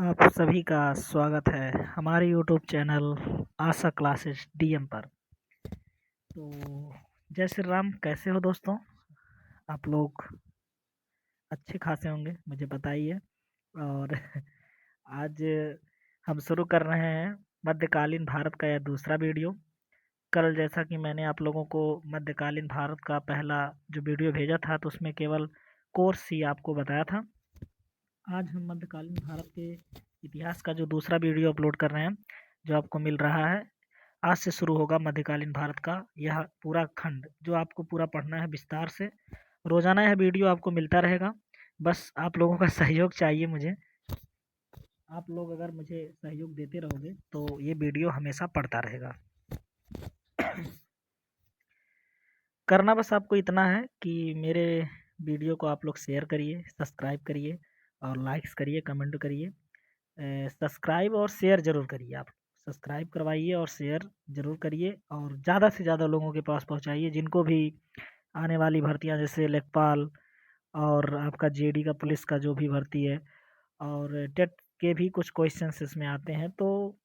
आप सभी का स्वागत है हमारे यूट्यूब चैनल आशा क्लासेस डीएम पर। तो जय श्री राम, कैसे हो दोस्तों? आप लोग अच्छे खासे होंगे, मुझे पता ही है। और आज हम शुरू कर रहे हैं मध्यकालीन भारत का यह दूसरा वीडियो। कल जैसा कि मैंने आप लोगों को मध्यकालीन भारत का पहला जो वीडियो भेजा था तो उसमें केवल कोर्स ही आपको बताया था। आज हम मध्यकालीन भारत के इतिहास का जो दूसरा वीडियो अपलोड कर रहे हैं, जो आपको मिल रहा है। आज से शुरू होगा मध्यकालीन भारत का यह पूरा खंड, जो आपको पूरा पढ़ना है विस्तार से। रोजाना यह वीडियो आपको मिलता रहेगा, बस आप लोगों का सहयोग चाहिए मुझे। आप लोग अगर मुझे सहयोग देते रहोगे तो ये वीडियो हमेशा पढ़ता रहेगा। करना बस आपको इतना है कि मेरे वीडियो को आप लोग शेयर करिए, सब्सक्राइब करिए और लाइक्स करिए, कमेंट करिए। सब्सक्राइब और शेयर ज़रूर करिए। आप सब्सक्राइब करवाइए और शेयर ज़रूर करिए और ज़्यादा से ज़्यादा लोगों के पास पहुंचाइए, जिनको भी आने वाली भर्तियां जैसे लेखपाल और आपका जेडी का पुलिस का जो भी भर्ती है और टेट के भी कुछ क्वेश्चंस इसमें आते हैं, तो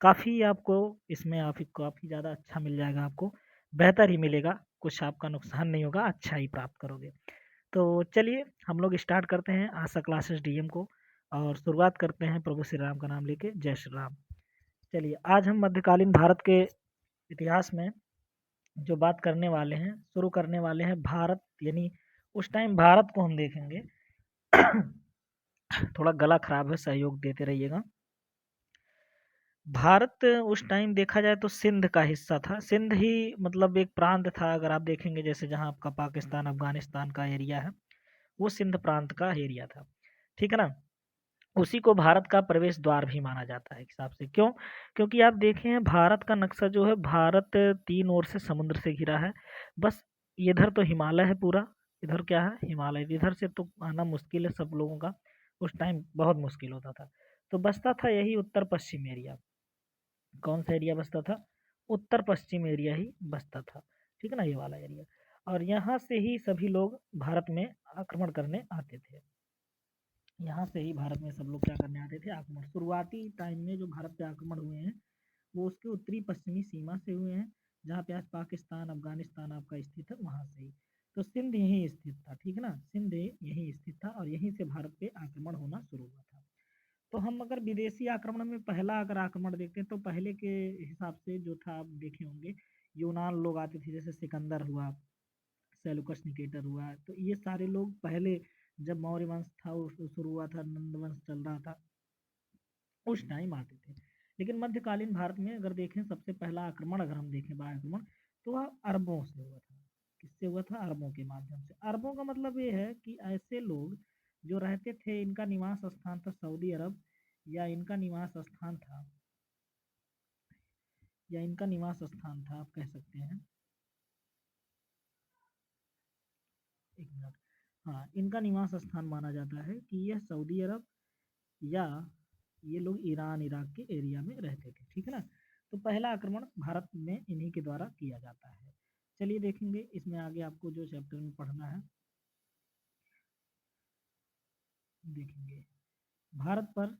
काफ़ी आपको इसमें आप काफ़ी ज़्यादा अच्छा मिल जाएगा। आपको बेहतर ही मिलेगा, कुछ आपका नुकसान नहीं होगा, अच्छा ही प्राप्त करोगे। तो चलिए हम लोग स्टार्ट करते हैं आशा क्लासेस डीएम को और शुरुआत करते हैं प्रभु श्री राम का नाम लेके। जय श्री राम। चलिए आज हम मध्यकालीन भारत के इतिहास में जो बात करने वाले हैं, शुरू करने वाले हैं भारत, यानी उस टाइम भारत को हम देखेंगे। थोड़ा गला खराब है, सहयोग देते रहिएगा। भारत उस टाइम देखा जाए तो सिंध का हिस्सा था। सिंध ही मतलब एक प्रांत था, अगर आप देखेंगे जैसे जहाँ आपका पाकिस्तान अफगानिस्तान का एरिया है, वो सिंध प्रांत का एरिया था। ठीक है ना? उसी को भारत का प्रवेश द्वार भी माना जाता है एक हिसाब से। क्यों? क्योंकि आप देखें भारत का नक्शा जो है, भारत तीन ओर से समुद्र से घिरा है। बस इधर तो हिमालय है पूरा, इधर क्या है? हिमालय। इधर से तो आना मुश्किल है सब लोगों का, उस टाइम बहुत मुश्किल होता था। तो बसता था यही उत्तर पश्चिम एरिया। कौन सा एरिया बसता था? उत्तर पश्चिम एरिया ही बसता था। ठीक है ना, ये वाला एरिया। और यहाँ से ही सभी लोग भारत में आक्रमण करने आते थे। यहाँ से ही भारत में सब लोग क्या करने आते थे? आक्रमण। शुरुआती टाइम में जो भारत पे आक्रमण हुए हैं वो उसके उत्तरी पश्चिमी सीमा से हुए हैं, जहाँ पे आज पाकिस्तान अफगानिस्तान आपका स्थित है, वहाँ से ही। तो सिंध यहीं स्थित था। ठीक है ना, सिंध यहीं स्थित था और यहीं से भारत पे आक्रमण होना शुरू हुआ था। तो हम अगर विदेशी आक्रमण में पहला अगर आक्रमण देखते हैं तो पहले के हिसाब से जो था, आप देखे होंगे यूनान लोग आते थे, जैसे सिकंदर हुआ, सेलुकस निकेटर हुआ। तो ये सारे लोग पहले जब मौर्य वंश था शुरू हुआ था, नंद वंश चल रहा था, उस टाइम आते थे। लेकिन मध्यकालीन भारत में अगर देखें, सबसे पहला आक्रमण अगर हम देखें बाह्य आक्रमण, तो वह अरबों से हुआ था। किससे हुआ था? अरबों के माध्यम से। अरबों का मतलब ये है कि ऐसे लोग जो रहते थे, इनका निवास स्थान था सऊदी अरब, या इनका निवास स्थान था, आप कह सकते हैं। एक मिनट। हाँ, इनका निवास स्थान माना जाता है कि यह सऊदी अरब, या ये लोग ईरान इराक के एरिया में रहते थे। ठीक है ना? तो पहला आक्रमण भारत में इन्हीं के द्वारा किया जाता है। चलिए देखेंगे इसमें आगे आपको जो चैप्टर में पढ़ना है, देखेंगे भारत पर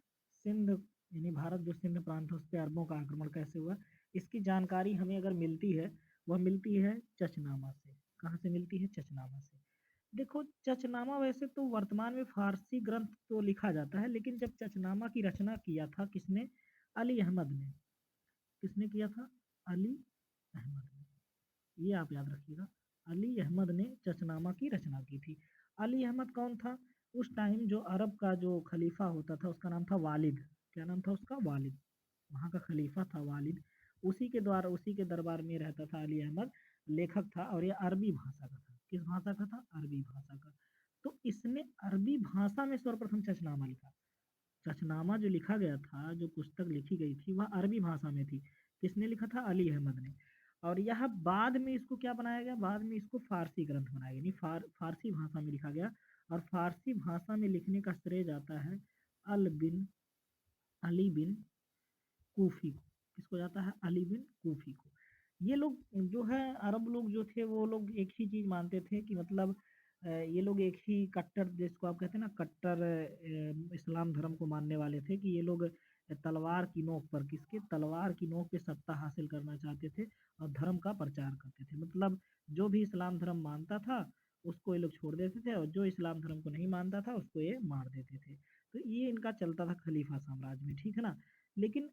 सिंध, यानी भारत जो सिंध प्रांत है उस पर अरबों का आक्रमण कैसे हुआ, इसकी जानकारी हमें अगर मिलती है, वह मिलती है चचनामा से। कहाँ से मिलती है? चचनामा से। देखो, चचनामा वैसे तो वर्तमान में फारसी ग्रंथ तो लिखा जाता है, लेकिन जब चचनामा की रचना किया था किसने? अली अहमद ने। किसने किया था? अली अहमद ने। ये आप याद रखिएगा, अली अहमद ने चचनामा की रचना की थी। अली अहमद कौन था? उस टाइम जो अरब का जो खलीफा होता था उसका नाम था वालिद। क्या नाम था उसका? वालिद। वहाँ का खलीफा था वालिद। उसी के द्वारा, उसी के दरबार में रहता था अली अहमद। लेखक था और ये अरबी भाषा का था। किस भाषा का था? अरबी भाषा का। तो इसने अरबी भाषा में सर्वप्रथम चचनामा लिखा। चचनामा जो लिखा गया था, जो पुस्तक लिखी गई थी, वह अरबी भाषा में थी। किसने लिखा था? अली अहमद ने। और यह बाद में इसको क्या बनाया गया? बाद में इसको फारसी ग्रंथ बनाया गया, यानी फारसी भाषा में लिखा गया। और फारसी भाषा में लिखने का श्रेय जाता है अली बिन कूफी को। किसको जाता है? अली बिन कूफी को। ये लोग जो है, अरब लोग जो थे, वो लोग एक ही चीज मानते थे कि मतलब ये लोग एक ही कट्टर, जिसको आप कहते हैं ना कट्टर, इस्लाम धर्म को मानने वाले थे कि ये लोग तलवार की नोक पर, किसके तलवार की नोक पे सत्ता हासिल करना चाहते थे और धर्म का प्रचार करते थे। मतलब जो भी इस्लाम धर्म मानता था उसको ये लोग छोड़ देते थे और जो इस्लाम धर्म को नहीं मानता था उसको ये मार देते थे। तो ये इनका चलता था खलीफा साम्राज्य में, ठीक है ना। लेकिन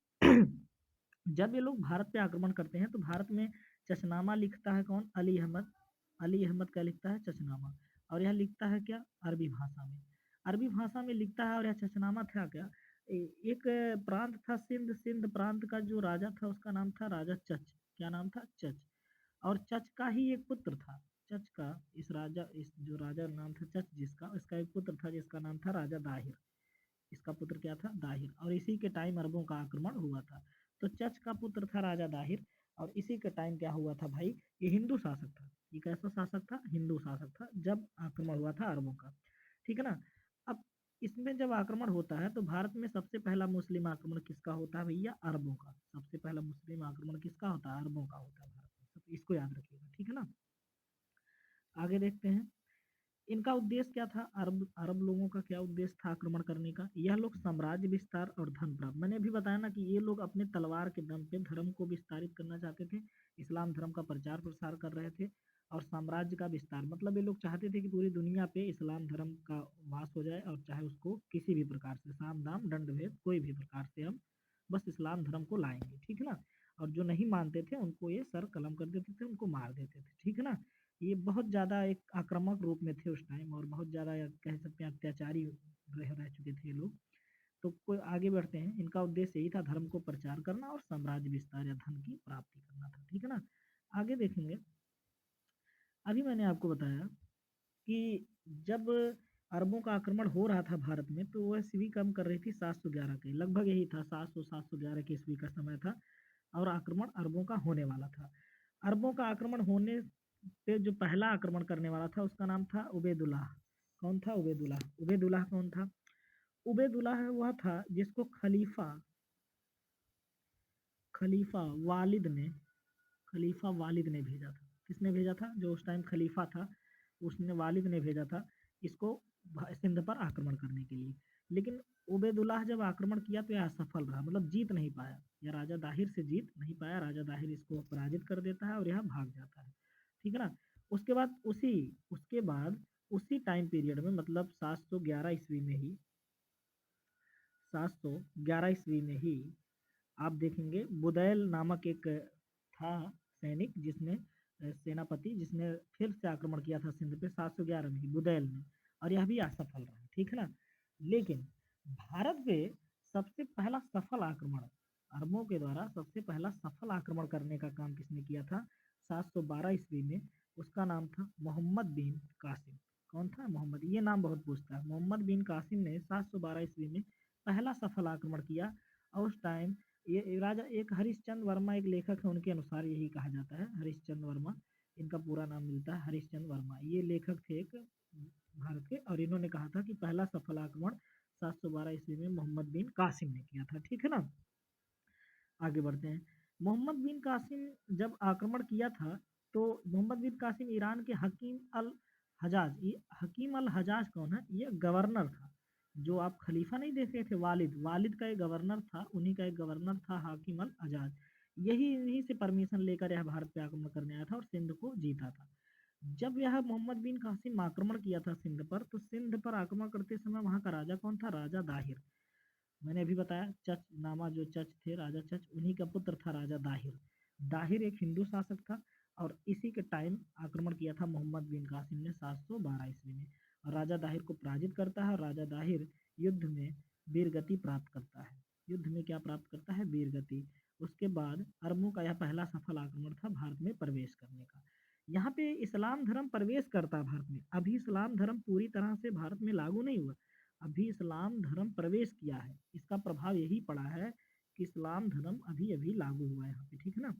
जब ये लोग भारत पे आक्रमण करते हैं तो भारत में चचनामा लिखता है कौन? अली अहमद। अली अहमद क्या लिखता है? चचनामा। और यह लिखता है क्या? अरबी भाषा में। अरबी भाषा में लिखता है। और यह चचनामा था क्या? एक प्रांत था सिंध, सिंध प्रांत का जो राजा था उसका नाम था राजा चच। क्या नाम था? चच। और चच का ही एक पुत्र था। चच का, इस जो राजा नाम था चच जिसका, इसका एक पुत्र था जिसका नाम था राजा दाहिर। इसका पुत्र क्या था? दाहिर। और इसी के टाइम अरबों का आक्रमण हुआ था। तो चच का पुत्र था राजा दाहिर। और इसी के टाइम क्या हुआ था भाई? ये हिंदू शासक था। ये कैसा शासक था? हिंदू शासक था जब आक्रमण हुआ था अरबों का, ठीक है ना। अब इसमें जब आक्रमण होता है तो भारत में सबसे पहला मुस्लिम आक्रमण किसका होता है भैया? अरबों का। सबसे पहला मुस्लिम आक्रमण किसका होता है? अरबों का होता है भारत में। तो इसको याद रखिएगा, ठीक है ना। आगे देखते हैं। इनका उद्देश्य क्या था? अरब अरब लोगों का क्या उद्देश्य था आक्रमण करने का? यह लोग साम्राज्य विस्तार और धन प्राप्त, मैंने अभी बताया ना कि ये लोग अपने तलवार के दम पे धर्म को विस्तारित करना चाहते थे। इस्लाम धर्म का प्रचार प्रसार कर रहे थे और साम्राज्य का विस्तार, मतलब ये लोग चाहते थे कि पूरी दुनिया पे इस्लाम धर्म का वास हो जाए और चाहे उसको किसी भी प्रकार से, साम दाम दंड भेद कोई भी प्रकार से हम बस इस्लाम धर्म को लाएंगे, ठीक है ना। और जो नहीं मानते थे उनको ये सर कलम कर देते थे, उनको मार देते थे, ठीक है ना। ये बहुत ज़्यादा एक आक्रामक रूप में थे उस टाइम और बहुत ज़्यादा कह सकते हैं अत्याचारी रह चुके थे ये लोग। तो कोई आगे बढ़ते हैं। इनका उद्देश्य यही था धर्म को प्रचार करना और साम्राज्य विस्तार या धन की प्राप्ति करना था, ठीक है ना। आगे देखेंगे। अभी मैंने आपको बताया कि जब अरबों का आक्रमण हो रहा था भारत में तो वह ईस्वी कम कर रही थी 711 के लगभग, यही था 711 के ईस्वी का समय था। और आक्रमण अरबों का होने वाला था। अरबों का आक्रमण होने पे जो पहला आक्रमण करने वाला था उसका नाम था उबैदुल्लाह। कौन था? उबैदुल्लाह। उबैदुल्लाह कौन था? उबैदुल्लाह वह था जिसको खलीफा खलीफा वालिद ने खलीफा वालिद ने भेजा था। किसने भेजा था? जो उस टाइम खलीफा था उसने, वालिद ने भेजा था इसको सिंध पर आक्रमण करने के लिए। लेकिन उबैदुल्लाह जब आक्रमण किया तो यह असफल रहा, मतलब जीत नहीं पाया। यह राजा दाहिर से जीत नहीं पाया। राजा दाहिर इसको पराजित कर देता है और यह भाग जाता है, ठीक है ना। उसके बाद उसी टाइम पीरियड में, मतलब 711 ईस्वी में ही, 711 ईस्वी में ही आप देखेंगे बुदैल नामक एक था सैनिक, जिसने सेनापति, जिसने फिर से आक्रमण किया था सिंध पे 711 में ही, बुदैल ने। और यह भी असफल रहा, ठीक है ना। लेकिन भारत पे सबसे पहला सफल आक्रमण, अरबों के द्वारा सबसे पहला सफल आक्रमण करने का काम किसने किया था? 712 ईस्वी में। उसका नाम था मोहम्मद बिन कासिम। कौन था? मोहम्मद। ये नाम बहुत पूछता है। मोहम्मद बिन कासिम ने 712 ईस्वी में पहला सफल आक्रमण किया। और उस टाइम ये राजा, एक हरिश्चंद्र वर्मा एक लेखक है, उनके अनुसार यही कहा जाता है, हरिश्चंद्र वर्मा इनका पूरा नाम मिलता है, हरिश्चंद्र वर्मा। ये लेखक थे एक भारत के, और इन्होंने कहा था कि पहला सफल आक्रमण 712 ईस्वी में मोहम्मद बिन कासिम ने किया था, ठीक है ना। आगे बढ़ते हैं। मोहम्मद बिन कासिम जब आक्रमण किया था तो मोहम्मद बिन कासिम ईरान के हकीम अल हजाज, ये हकीम अल हजाज कौन है? ये गवर्नर था। जो आप खलीफा नहीं देख रहे थे, वालिद, वालिद का एक गवर्नर था, उन्हीं का एक गवर्नर था हाकिम अल हजाज। यही इन्हीं से परमिशन लेकर यह भारत पे आक्रमण करने आया था और सिंध को जीता था। जब यह मोहम्मद बिन कासिम आक्रमण किया था सिंध पर, तो सिंध पर आक्रमण करते समय वहां का राजा कौन था? राजा दाहिर। मैंने अभी बताया चच नामा, जो चच थे राजा चच, उन्हीं का पुत्र था राजा दाहिर। दाहिर एक हिंदू शासक था और इसी के टाइम आक्रमण किया था मोहम्मद बिन कासिम ने 712 ईस्वी में। और राजा दाहिर को पराजित करता है और राजा दाहिर युद्ध में वीरगति प्राप्त करता है। युद्ध में क्या प्राप्त करता है? वीरगति। उसके बाद अरबों का यह पहला सफल आक्रमण था भारत में प्रवेश करने का। यहाँ पे इस्लाम धर्म प्रवेश करता है भारत में। अभी इस्लाम धर्म पूरी तरह से भारत में लागू नहीं हुआ, अभी इस्लाम धर्म प्रवेश किया है। इसका प्रभाव यही पड़ा है कि इस्लाम धर्म अभी अभी लागू हुआ है यहाँ पे, ठीक है ना,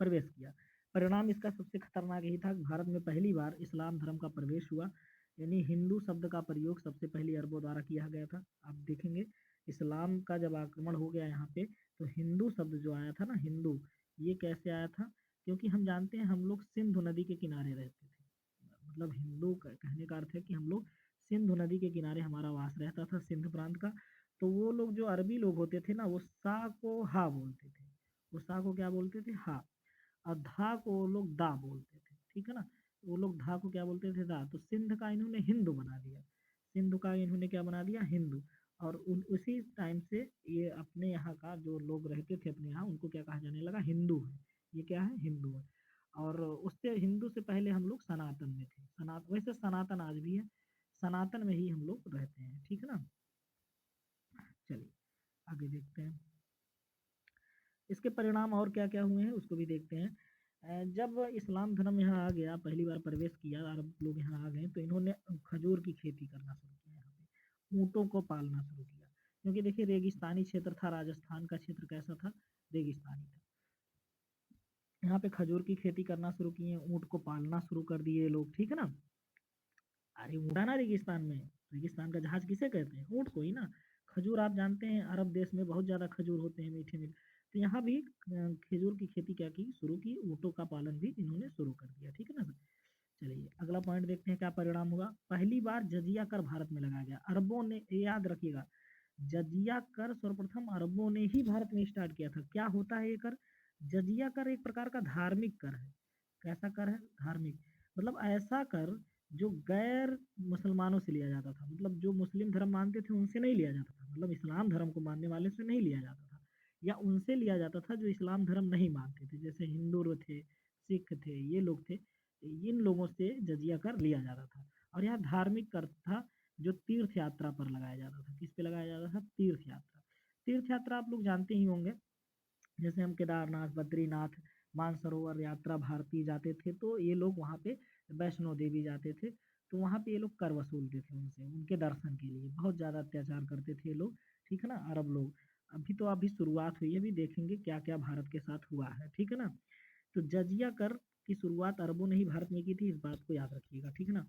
प्रवेश किया। परिणाम इसका सबसे खतरनाक यही था कि भारत में पहली बार इस्लाम धर्म का प्रवेश हुआ, यानी हिंदू शब्द का प्रयोग सबसे पहले अरबों द्वारा किया गया था। आप देखेंगे इस्लाम का जब आक्रमण हो गया यहाँ पे तो हिंदू शब्द जो आया था ना, हिंदू, ये कैसे आया था? क्योंकि हम जानते हैं हम लोग सिंधु नदी के किनारे रहते थे, मतलब हिंदू कहने का अर्थ है कि हम लोग सिंधु नदी के किनारे हमारा वास रहता था, सिंध प्रांत का। तो वो लोग जो अरबी लोग होते थे ना, वो सा को हा बोलते थे। वो सा को क्या बोलते थे? हा। और धा को वो लोग दा बोलते थे, ठीक है ना। वो लोग धा को क्या बोलते थे? दा। तो सिंध का इन्होंने हिंदू बना दिया। सिंधु का इन्होंने क्या बना दिया? हिंदू। और उसी टाइम से ये अपने यहाँ का जो लोग रहते थे अपने यहाँ, उनको क्या कहा जाने लगा? हिंदू है। ये क्या है? हिंदू है। और उससे हिंदू से पहले हम लोग सनातन में थे। वैसे सनातन आज भी है, सनातन में ही हम लोग रहते हैं, ठीक है ना। चलिए आगे देखते हैं, इसके परिणाम और क्या क्या हुए हैं उसको भी देखते हैं। जब इस्लाम धर्म यहाँ आ गया, पहली बार प्रवेश किया, अरब लोग यहाँ आ गए, तो इन्होंने खजूर की खेती करना शुरू किया, यहाँ पे ऊँटों को पालना शुरू किया। क्योंकि देखिए रेगिस्तानी क्षेत्र था, राजस्थान का क्षेत्र कैसा था? रेगिस्तानी था। यहाँ पे खजूर की खेती करना शुरू किए, ऊँट को पालना शुरू कर दिए लोग, ठीक है ना। अरे ऊँट है ना रेगिस्तान में, रेगिस्तान का जहाज किसे कहते हैं? ऊँट को ही ना। खजूर आप जानते हैं अरब देश में बहुत ज़्यादा खजूर होते हैं, मीठे मीठे। तो यहाँ भी खजूर की खेती क्या की? शुरू की। ऊँटों का पालन भी इन्होंने शुरू कर दिया, ठीक है ना। चलिए अगला पॉइंट देखते हैं क्या परिणाम हुआ। पहली बार जजिया कर भारत में लगाया गया। अरबों ने, याद रखिएगा, जजिया कर सर्वप्रथम अरबों ने ही भारत में स्टार्ट किया था। क्या होता है ये कर? जजिया कर एक प्रकार का धार्मिक कर है। कैसा कर है? धार्मिक। मतलब ऐसा कर जो गैर मुसलमानों से लिया जाता था, मतलब जो मुस्लिम धर्म मानते थे उनसे नहीं लिया जाता था, मतलब इस्लाम धर्म को मानने वाले से नहीं लिया जाता था, या उनसे लिया जाता था जो इस्लाम धर्म नहीं मानते थे, जैसे हिंदू थे, सिख थे, ये लोग थे। इन लोगों से जजिया कर लिया जाता था। और यह धार्मिक कर था जो तीर्थ यात्रा पर लगाया जाता था। किस पे लगाया जाता था? तीर्थ यात्रा। तीर्थ यात्रा आप लोग जानते ही होंगे, जैसे हम केदारनाथ, बद्रीनाथ, मानसरोवर यात्रा भारतीय जाते थे, तो ये लोग वहाँ पे वैष्णो देवी जाते थे। तो वहाँ पे ये लोग कर वसूलते थे उनसे, उनके दर्शन के लिए बहुत ज़्यादा अत्याचार करते थे ये लोग, ठीक है ना, अरब लोग। अभी शुरुआत हुई है, अभी देखेंगे क्या क्या भारत के साथ हुआ है, ठीक है ना। तो जजिया कर की शुरुआत अरबों ने ही भारत में की थी, इस बात को याद रखिएगा, ठीक है ना।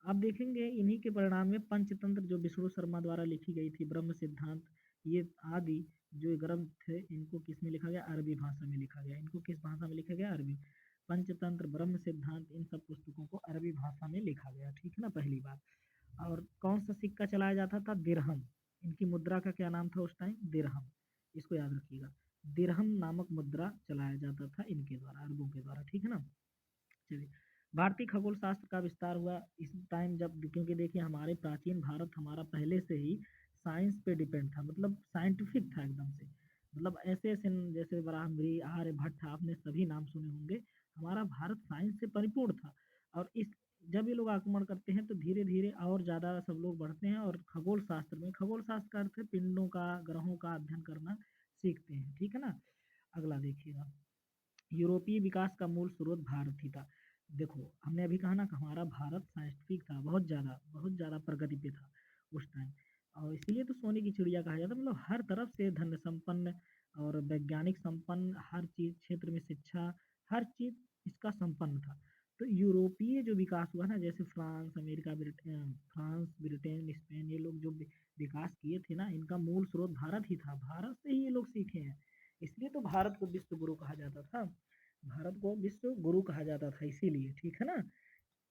आप देखेंगे इन्हीं के परिणाम में पंचतंत्र जो विष्णु शर्मा द्वारा लिखी गई थी, ब्रह्म सिद्धांत, ये आदि जो ग्रंथ थे, इनको किस में लिखा गया? अरबी भाषा में लिखा गया। इनको किस भाषा में लिखा गया? अरबी। पंचतंत्र, ब्रह्म सिद्धांत, इन सब पुस्तकों को अरबी भाषा में लिखा गया, ठीक है ना, पहली बात। और कौन सा सिक्का चलाया जाता था? दिरहम। इनकी मुद्रा का क्या नाम था उस टाइम? दिरहम। इसको याद रखिएगा, दिरहम नामक मुद्रा चलाया जाता था इनके द्वारा, अरबों के द्वारा, ठीक है ना। चलिए, भारतीय खगोल शास्त्र का विस्तार हुआ इस टाइम जब, क्योंकि देखिए हमारे प्राचीन भारत हमारा पहले से ही साइंस पे डिपेंड था, मतलब साइंटिफिक था एकदम से। मतलब ऐसे ऐसे जैसे ब्राह्मणी, आर्यभट्ट, आपने सभी नाम सुने होंगे। हमारा भारत साइंस से परिपूर्ण था। और इस जब ये लोग आक्रमण करते हैं तो धीरे धीरे और ज़्यादा सब लोग बढ़ते हैं, और खगोल शास्त्र में, खगोल शास्त्र का अर्थ है पिंडों का, ग्रहों का अध्ययन करना सीखते हैं, ठीक है ना। अगला देखिएगा, यूरोपीय विकास का मूल स्रोत भारत ही था। देखो हमने अभी कहा ना कि हमारा भारत साइंटिफिक था, बहुत ज़्यादा प्रगति पे था उस टाइम। और इसीलिए तो सोने की चिड़िया कहा जाता, मतलब हर तरफ से धन संपन्न और वैज्ञानिक संपन्न, हर चीज़ क्षेत्र में शिक्षा, हर चीज़ इसका संपन्न था। तो यूरोपीय जो विकास हुआ ना, जैसे France, America, France, Britain, Spain, ये लोग जो विकास किए थे ना, इनका मूल स्रोत भारत ही था। भारत से ही ये लोग सीखे हैं। इसलिए तो भारत को विश्व गुरु कहा जाता था। भारत को विश्व गुरु कहा जाता था इसीलिए, ठीक है ना।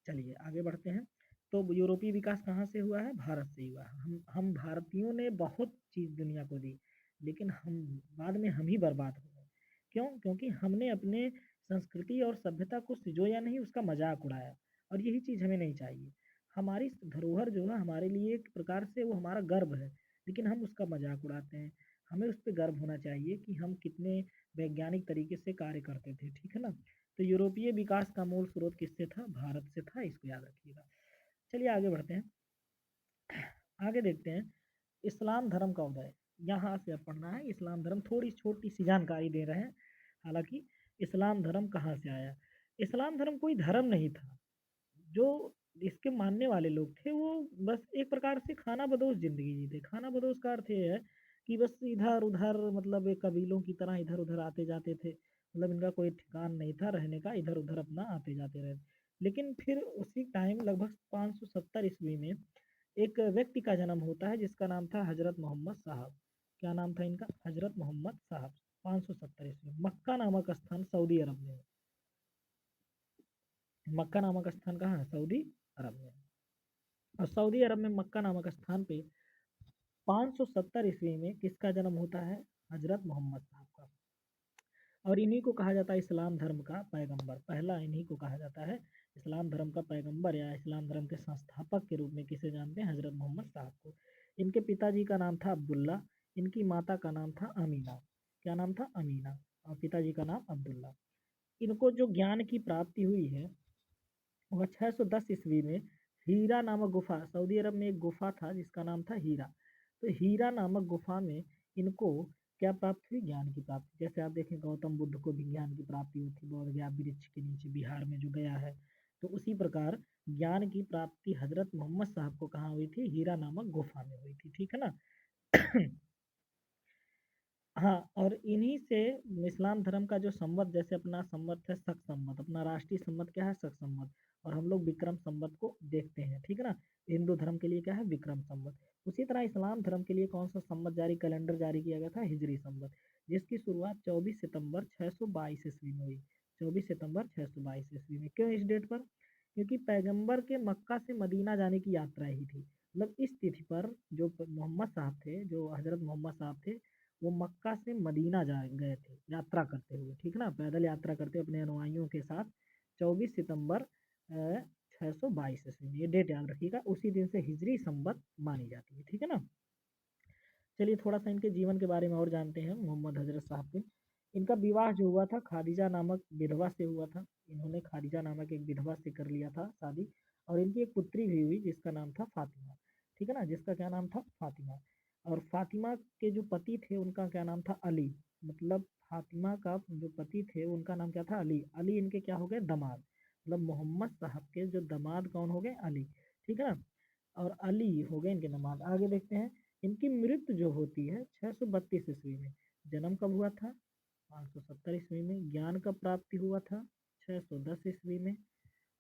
चलिए आगे बढ़ते हैं। तो यूरोपीय विकास कहाँ से हुआ है? भारत से ही हुआ है। हम भारतीयों ने बहुत चीज़ दुनिया को दी, लेकिन हम बाद में हम ही बर्बाद हो गए। क्यों? क्योंकि हमने अपने संस्कृति और सभ्यता को संजोया नहीं, उसका मजाक उड़ाया। और यही चीज़ हमें नहीं चाहिए। हमारी धरोहर जो है हमारे लिए एक प्रकार से वो हमारा गर्व है, लेकिन हम उसका मजाक उड़ाते हैं। हमें उस पर गर्व होना चाहिए कि हम कितने वैज्ञानिक तरीके से कार्य करते थे, ठीक है ना। तो यूरोपीय विकास का मूल स्रोत किससे था? भारत से था, इसको याद रखिएगा। चलिए आगे बढ़ते हैं, आगे देखते हैं इस्लाम धर्म का उदय। यहाँ से अब पढ़ना है इस्लाम धर्म, थोड़ी छोटी सी जानकारी दे रहे हैं। हालांकि इस्लाम धर्म कहाँ से आया? इस्लाम धर्म कोई धर्म नहीं था। जो इसके मानने वाले लोग थे वो बस एक प्रकार से खाना बदोश जिंदगी जीते। खाना बदोश का अर्थ ये है कि बस इधर उधर, मतलब एक कबीलों की तरह इधर उधर आते जाते थे, मतलब इनका कोई ठिकान नहीं था रहने का, इधर उधर अपना आते जाते रहे। लेकिन फिर उसी टाइम लगभग 570 ईस्वी में एक व्यक्ति का जन्म होता है जिसका नाम था हजरत मोहम्मद साहब। क्या नाम था इनका? हजरत मोहम्मद साहब। 570 ईस्वी, मक्का नामक स्थान सऊदी अरब में है। मक्का नामक स्थान कहाँ है? सऊदी अरब में। और सऊदी अरब में मक्का नामक स्थान पे 570 ईस्वी में किसका जन्म होता है? हजरत मोहम्मद साहब का। और इन्हीं को कहा जाता है इस्लाम धर्म का पैगंबर। पहला इन्हीं को कहा जाता है इस्लाम धर्म का पैगंबर, या इस्लाम धर्म के संस्थापक के रूप में किसे जानते हैं? हजरत मोहम्मद साहब को। इनके पिताजी का नाम था अब्दुल्ला, इनकी माता का नाम था अमीना। क्या नाम था? अमीना। और पिताजी का नाम अब्दुल्ला। इनको जो ज्ञान की प्राप्ति हुई है वह 610 ईस्वी में हीरा नामक गुफा, सऊदी अरब में एक गुफा था जिसका नाम था हीरा। तो हीरा नामक गुफा में इनको क्या प्राप्त हुई? ज्ञान की प्राप्ति। जैसे आप देखें गौतम बुद्ध को भी ज्ञान की प्राप्ति हुई थी बोध गया वृक्ष के नीचे बिहार में जो गया है। तो उसी प्रकार ज्ञान की प्राप्ति हजरत मोहम्मद साहब को कहाँ हुई थी? हीरा नामक गुफा में हुई थी। ठीक है ना? हाँ, और इन्हीं से इस्लाम धर्म का जो संवत, जैसे अपना संवत है शक संवत, अपना राष्ट्रीय संवत क्या है? शक संवत। और हम लोग विक्रम संवत को देखते हैं। ठीक है ना? हिंदू धर्म के लिए क्या है? विक्रम संवत। उसी तरह इस्लाम धर्म के लिए कौन सा संवत जारी, कैलेंडर जारी किया गया था? हिजरी संवत, जिसकी शुरुआत 24 सितंबर 622 ईस्वी में हुई। 24 सितंबर 622 ईस्वी में। क्यों इस डेट पर? क्योंकि पैगंबर के मक्का से मदीना जाने की यात्रा ही थी। मतलब इस तिथि पर जो मोहम्मद साहब थे, जो हजरत मोहम्मद साहब थे, वो मक्का से मदीना जा गए थे यात्रा करते हुए। ठीक ना? पैदल यात्रा करते अपने अनुयायियों के साथ 24 सितंबर 622 ईस्वी में। ये डेट याद रखिएगा। उसी दिन से हिजरी संवत मानी जाती है। ठीक है ना? चलिए थोड़ा सा इनके जीवन के बारे में और जानते हैं मोहम्मद हजरत साहब के। इनका विवाह जो हुआ था खादिजा नामक विधवा से हुआ था। इन्होंने खादिजा नामक एक विधवा से कर लिया था शादी। और इनकी एक पुत्री भी हुई जिसका नाम था फातिमा। ठीक है ना? जिसका क्या नाम था? फातिमा। और फातिमा के जो पति थे उनका क्या नाम था? अली। मतलब फातिमा का जो पति थे उनका नाम क्या था? अली। अली इनके क्या हो गए? दामाद। मतलब मोहम्मद साहब के जो दामाद कौन हो गए? अली। ठीक है ना? और अली हो गए इनके दामाद। आगे देखते हैं। इनकी मृत्यु जो होती है 632 ईस्वी में। जन्म कब हुआ था? 570 ईस्वी में। ज्ञान कब प्राप्ति हुआ था? 610 ईस्वी में।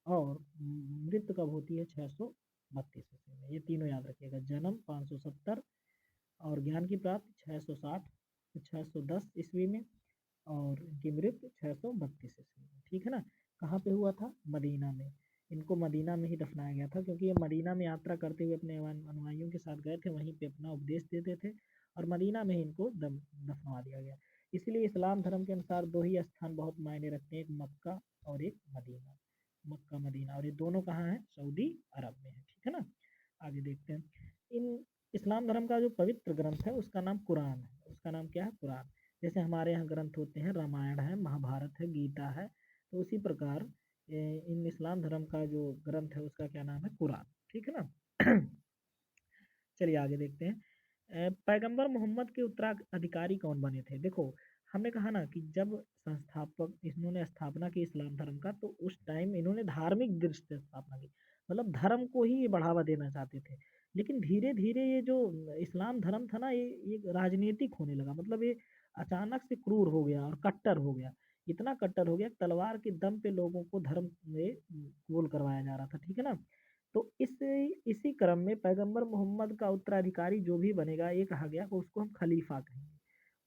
और मृत्यु कब होती है? 632 ईस्वी में। ये तीनों याद रखिएगा। जन्म 570 और ज्ञान की प्राप्ति 660 610 ईस्वी में। और इनकी मृत्यु 632 ईस्वी में। ठीक है ना? कहाँ पे हुआ था? मदीना में। इनको मदीना में ही दफनाया गया था क्योंकि ये मदीना में यात्रा करते हुए अपने अनुयायियों के साथ गए थे, वहीं पे अपना उपदेश देते थे। और मदीना में ही इनको दफना दिया गया। इसलिए इस्लाम धर्म के अनुसार दो ही स्थान बहुत मायने रखते हैं, एक मक्का और एक मदीना। मक्का मदीना, और ये दोनों कहाँ हैं? सऊदी अरब में है। ठीक है ना? आगे देखते हैं। इन इस्लाम धर्म का जो पवित्र ग्रंथ है उसका नाम कुरान है। उसका नाम क्या है? कुरान। जैसे हमारे यहाँ ग्रंथ होते हैं, रामायण है, महाभारत है, गीता है, तो उसी प्रकार इन इस्लाम धर्म का जो ग्रंथ है उसका क्या नाम है? कुरान। ठीक है ना? चलिए आगे देखते हैं। पैगंबर मोहम्मद के उत्तराधिकारी कौन बने थे? देखो, हमने कहा ना कि जब संस्थापक इन्होंने स्थापना की इस्लाम धर्म का, तो उस टाइम इन्होंने धार्मिक दृष्टि से स्थापना की। मतलब धर्म को ही ये बढ़ावा देना चाहते थे। लेकिन धीरे धीरे ये जो इस्लाम धर्म था ना, ये राजनीतिक होने लगा। मतलब ये अचानक से क्रूर हो गया और कट्टर हो गया। इतना कट्टर हो गया, तलवार के दम पे लोगों को धर्म में कबूल करवाया जा रहा था। ठीक है ना? तो इसी क्रम में पैगंबर मोहम्मद का उत्तराधिकारी जो भी बनेगा, ये कहा गया कि उसको हम खलीफा कहेंगे।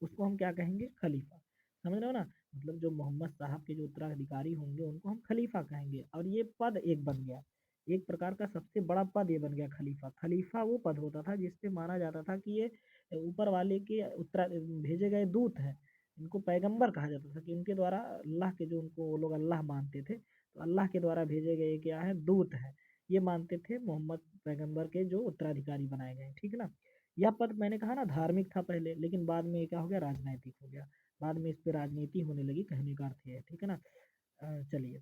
उसको हम क्या कहेंगे? खलीफा। समझ रहे हो ना? मतलब जो मोहम्मद साहब के जो उत्तराधिकारी होंगे उनको हम खलीफा कहेंगे। और ये पद एक बन गया, एक प्रकार का सबसे बड़ा पद ये बन गया खलीफा। खलीफा वो पद होता था जिससे माना जाता था कि ये ऊपर वाले के उत्तर भेजे गए दूत हैं। इनको पैगंबर कहा जाता था कि उनके द्वारा अल्लाह के, जो उनको वो लोग अल्लाह मानते थे, तो अल्लाह के द्वारा भेजे गए क्या है? दूत है। ये मानते थे मोहम्मद पैगंबर के जो उत्तराधिकारी बनाए गए। ठीक है ना? यह पद मैंने कहा ना धार्मिक था पहले, लेकिन बाद में ये क्या हो गया? राजनैतिक हो गया। बाद में इस पे राजनीति होने लगी, कहने का अर्थ ये है। ठीक है ना? चलिए,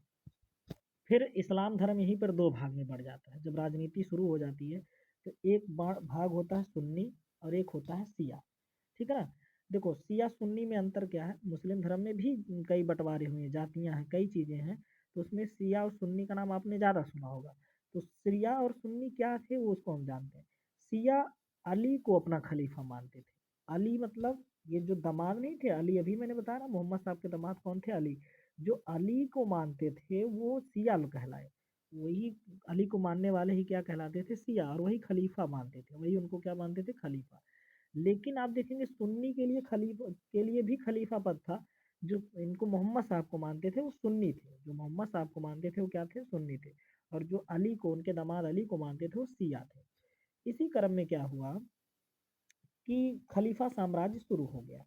फिर इस्लाम धर्म यहीं पर दो भाग में बढ़ जाता है। जब राजनीति शुरू हो जाती है तो एक भाग होता है सुन्नी और एक होता है शिया। ठीक है ना? देखो, शिया सुन्नी में अंतर क्या है? मुस्लिम धर्म में भी कई बंटवारे हुए हैं, जातियां हैं, कई चीजें हैं। तो उसमें शिया और सुन्नी का नाम आपने ज्यादा सुना होगा। तो शिया और सुन्नी क्या थे वो उसको हम जानते हैं। शिया अली को अपना खलीफा मानते थे। अली मतलब ये जो दामाद नहीं थे अली, अभी मैंने बताया ना मोहम्मद साहब के दामाद कौन थे? अली। जो अली को मानते थे वो शिया लोग कहलाए। वही अली को मानने वाले ही क्या कहलाते थे? शिया। और वही खलीफा मानते थे, वही उनको क्या मानते थे? खलीफा। लेकिन आप देखेंगे सुन्नी के लिए खलीफा के लिए भी खलीफा पद था, जो इनको मोहम्मद साहब को मानते थे वो सुन्नी थे, जो मोहम्मद साहब को मानते थे वो क्या थे, सुन्नी थे। और जो अली को, उनके दामाद अली को मानते थे वो शिया थे। इसी क्रम में क्या हुआ कि खलीफा साम्राज्य शुरू हो गया,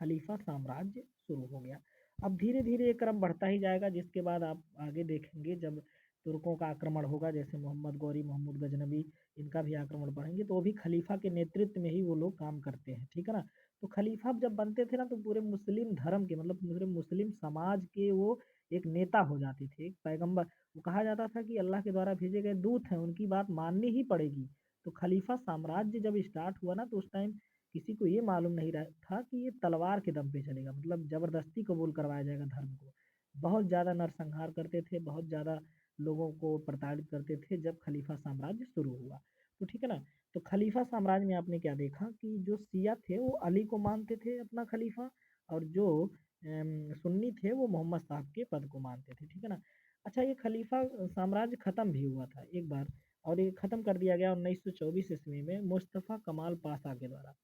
खलीफा साम्राज्य शुरू हो गया। अब धीरे धीरे ये क्रम बढ़ता ही जाएगा, जिसके बाद आप आगे देखेंगे जब तुर्कों का आक्रमण होगा, जैसे मोहम्मद गौरी, मोहम्मद गजनबी, इनका भी आक्रमण बढ़ेंगे, तो वो भी खलीफा के नेतृत्व में ही वो लोग काम करते हैं, ठीक है ना। तो खलीफा जब बनते थे ना, तो पूरे मुस्लिम धर्म के, मतलब पूरे मुस्लिम समाज के वो एक नेता हो जाते थे, एक पैगंबर। वो कहा जाता था कि अल्लाह के द्वारा भेजे गए दूत हैं, उनकी बात माननी ही पड़ेगी। तो खलीफा साम्राज्य जब स्टार्ट हुआ ना, तो उस टाइम किसी को ये मालूम नहीं रहा था कि ये तलवार के दम पे चलेगा, मतलब जबरदस्ती कबूल करवाया जाएगा धर्म को। बहुत ज्यादा नरसंहार करते थे, बहुत ज्यादा लोगों को प्रताड़ित करते थे जब खलीफा साम्राज्य शुरू हुआ। तो ठीक है ना। तो खलीफा साम्राज्य में आपने क्या देखा कि जो शिया थे वो अली को मानते थे अपना खलीफा, और जो सुन्नी थे वो मोहम्मद साहब के पद को मानते थे, ठीक है ना। अच्छा, ये खलीफा साम्राज्य खत्म भी हुआ था एक बार, और ये खत्म कर दिया गया 1924 ईस्वी में मुस्तफ़ा कमाल पाशा के द्वारा।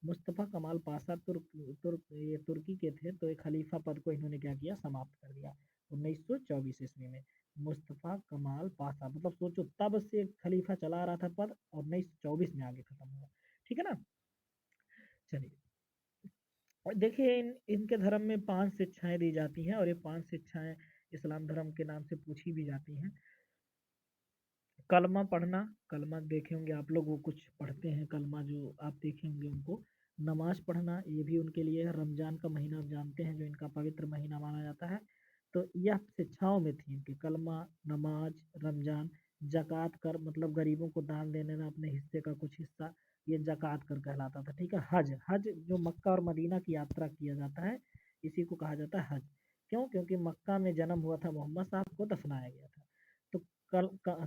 मुस्तफ़ा कमाल पाशा ये तुर्की के थे, तो एक खलीफा पद को इन्होंने क्या किया, समाप्त कर दिया 1924 ईस्वी में। मुस्तफ़ा कमाल पाशा, मतलब सोचो तब से खलीफा चला रहा था पद, और 1924 में आगे खत्म हुआ, ठीक है ना। चलिए, और देखिए इनके धर्म में 5 शिक्षाएं दी जाती हैं, और ये 5 शिक्षाएं इस्लाम धर्म के नाम से पूछी भी जाती हैं। कलमा पढ़ना, कलमा देखे होंगे आप लोग, वो कुछ पढ़ते हैं कलमा, जो आप देखे होंगे उनको। नमाज पढ़ना, ये भी उनके लिए है। रमजान का महीना आप जानते हैं, जो इनका पवित्र महीना माना जाता है। तो यह शिक्षाओं में थी इनके, कलमा, नमाज, रमजान, जक़ात कर, मतलब गरीबों को दान देने में अपने हिस्से का कुछ हिस्सा, ये जक़ात कर कहलाता था, ठीक है। हज, हज जो मक्का और मदीना की यात्रा किया जाता है, इसी को कहा जाता है हज। क्यों? क्योंकि मक्का में जन्म हुआ था मोहम्मद साहब को दफनाया गया था। तो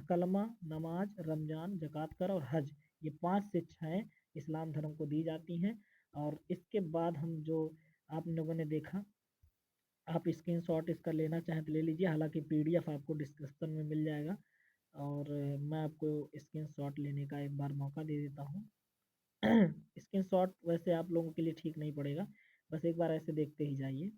कलमा, नमाज, रमजान, जक़ात कर और हज, ये 5 शिक्षाएं इस्लाम धर्म को दी जाती हैं। और इसके बाद हम जो आप लोगों ने देखा, आप स्क्रीनशॉट इसका लेना चाहें तो ले लीजिए, हालांकि पीडीएफ आपको डिस्क्रिप्शन में मिल जाएगा। और मैं आपको स्क्रीनशॉट लेने का एक बार मौका दे देता हूँ। स्क्रीनशॉट वैसे आप लोगों के लिए ठीक नहीं पड़ेगा, बस एक बार ऐसे देखते ही जाइए।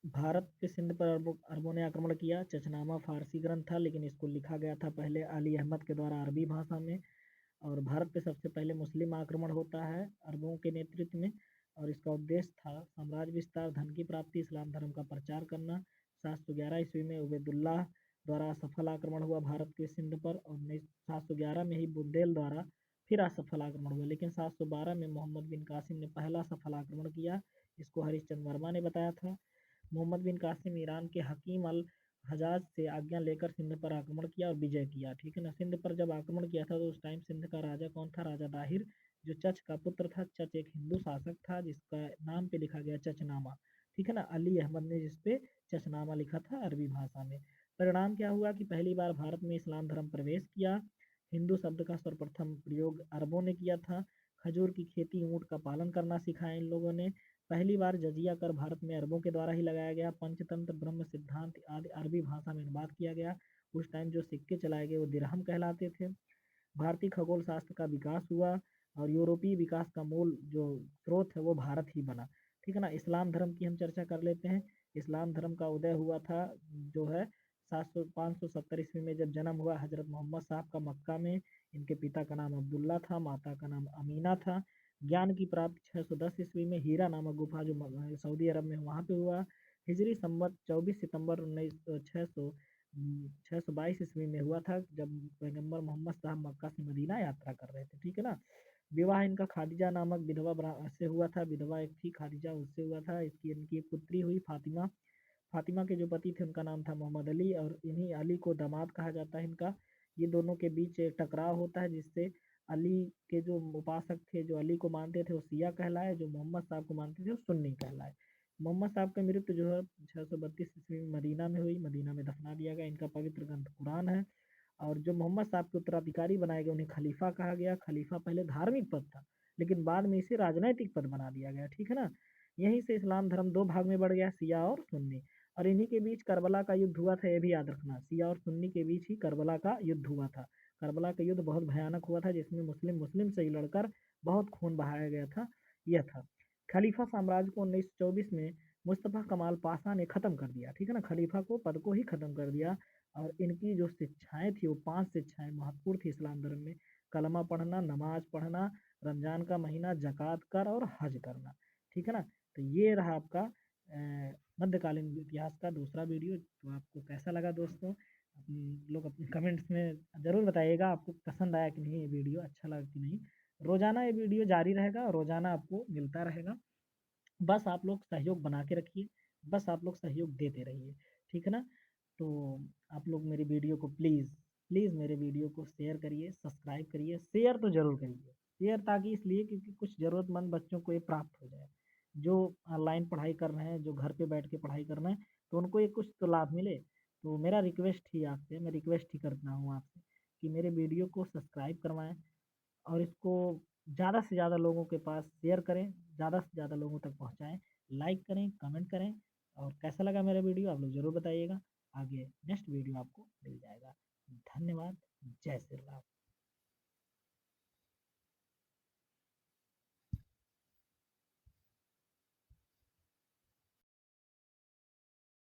भारत के सिंध पर अरबों ने आक्रमण किया। चचनामा फारसी ग्रंथ था, लेकिन इसको लिखा गया था पहले अली अहमद के द्वारा अरबी भाषा में। और भारत पे सबसे पहले मुस्लिम आक्रमण होता है अरबों के नेतृत्व में। और इसका उद्देश्य था साम्राज्य विस्तार, धन की प्राप्ति, इस्लाम धर्म का प्रचार करना। 711 ईस्वी में उबैदुल्लाह द्वारा असफल आक्रमण हुआ भारत के सिंध पर, और 711 में ही बुंदेल द्वारा फिर असफल आक्रमण हुआ, लेकिन 712 में मोहम्मद बिन कासिम ने पहला सफल आक्रमण किया। इसको हरिश्चंद्र वर्मा ने बताया था। मोहम्मद बिन कासिम ईरान के हकीम अल हजाज से आज्ञा लेकर सिंध पर आक्रमण किया और विजय किया, ठीक है ना। सिंध पर जब आक्रमण किया था, तो उस टाइम सिंध का राजा कौन था? राजा दाहिर, जो चच का पुत्र था। चच एक हिंदू शासक था, जिसका नाम पे लिखा गया चचनामा, ठीक है ना। अली अहमद ने जिसपे चचनामा लिखा था अरबी भाषा में। परिणाम क्या हुआ कि पहली बार भारत में इस्लाम धर्म प्रवेश किया। हिंदू शब्द का सर्वप्रथम प्रयोग अरबों ने किया था। खजूर की खेती, ऊँट का पालन करना सिखाया इन लोगों ने। पहली बार जजिया कर भारत में अरबों के द्वारा ही लगाया गया। पंचतंत्र, ब्रह्म सिद्धांत आदि अरबी भाषा में अनुवाद किया गया। उस टाइम जो सिक्के चलाए गए वो दिरहम कहलाते थे। भारतीय खगोल शास्त्र का विकास हुआ, और यूरोपीय विकास का मूल जो स्रोत है वो भारत ही बना, ठीक है ना। इस्लाम धर्म की हम चर्चा कर लेते हैं। इस्लाम धर्म का उदय हुआ था जो है 570 ईस्वी में, जब जन्म हुआ हजरत मोहम्मद साहब का मक्का में। इनके पिता का नाम अब्दुल्ला था, माता का नाम अमीना था। ज्ञान की प्राप्ति 610 ईस्वी में हीरा नामक गुफा जो सऊदी अरब में वहाँ पे हुआ। हिजरी संवत 24 सितंबर 622 ईस्वी में हुआ था, जब पैगंबर मोहम्मद साहब मक्का से मदीना यात्रा कर रहे थे, ठीक है ना। विवाह इनका खादिजा नामक विधवा से हुआ था। विधवा एक थी खादिजा, उससे हुआ था। इनकी एक पुत्री हुई फातिमा। फातिमा के जो पति थे उनका नाम था मोहम्मद अली, और इन्हीं अली को दामाद कहा जाता है इनका। ये दोनों के बीच एक टकराव होता है, जिससे अली के जो उपासक थे, जो अली को मानते थे, वो शिया कहलाए। जो मोहम्मद साहब को मानते थे वो सुन्नी कहलाए। मोहम्मद साहब का मृत्यु जो है 632 ईस्वी में मदीना में हुई। मदीना में दफना दिया गया। इनका पवित्र ग्रंथ कुरान है। और जो मोहम्मद साहब के उत्तराधिकारी बनाए गए उन्हें खलीफा कहा गया। खलीफा पहले धार्मिक पद था, लेकिन बाद में इसे राजनैतिक पद बना दिया गया, ठीक है ना। यहीं से इस्लाम धर्म दो भाग में बढ़ गया, शिया और सुन्नी। और इन्हीं के बीच करबला का युद्ध हुआ था, ये भी याद रखना। शिया और सुन्नी के बीच ही करबला का युद्ध हुआ था। करबला का युद्ध बहुत भयानक हुआ था, जिसमें मुस्लिम मुस्लिम से ही लड़कर बहुत खून बहाया गया था। यह था। खलीफा साम्राज्य को 1924 में मुस्तफ़ा कमाल पाशा ने ख़त्म कर दिया, ठीक है ना? खलीफा को पद को ही ख़त्म कर दिया और इनकी जो शिक्षाएँ थी वो 5 शिक्षाएँ महत्वपूर्ण थी इस्लाम धर्म में। कलमा पढ़ना, नमाज़ पढ़ना, रमज़ान का महीना, ज़कात कर और हज करना, ठीक है ना? तो ये रहा आपका मध्यकालीन इतिहास का दूसरा वीडियो। तो आपको कैसा लगा दोस्तों? लोग अपने कमेंट्स में ज़रूर बताइएगा आपको पसंद आया कि नहीं, ये वीडियो अच्छा लगा कि नहीं। रोज़ाना ये वीडियो जारी रहेगा, रोज़ाना आपको मिलता रहेगा। बस आप लोग सहयोग बना के रखिए, बस आप लोग सहयोग देते रहिए, ठीक है ना? तो आप लोग मेरी वीडियो को प्लीज़ मेरे वीडियो को शेयर करिए, सब्सक्राइब करिए, शेयर तो ज़रूर करिए। शेयर ताकि इसलिए क्योंकि कुछ ज़रूरतमंद बच्चों को ये प्राप्त हो जाए। जो ऑनलाइन पढ़ाई कर रहे हैं, जो घर पे बैठ के पढ़ाई कर रहे हैं, तो उनको ये कुछ तो लाभ मिले। तो मेरा रिक्वेस्ट ही आपसे, मैं रिक्वेस्ट ही करता हूँ आपसे कि मेरे वीडियो को सब्सक्राइब करवाएँ और इसको ज़्यादा से ज़्यादा लोगों के पास शेयर करें, ज़्यादा से ज़्यादा लोगों तक पहुँचाएँ, लाइक करें, कमेंट करें और कैसा लगा मेरा वीडियो आप लोग ज़रूर बताइएगा। आगे नेक्स्ट वीडियो आपको मिल जाएगा। धन्यवाद। जय श्री राम।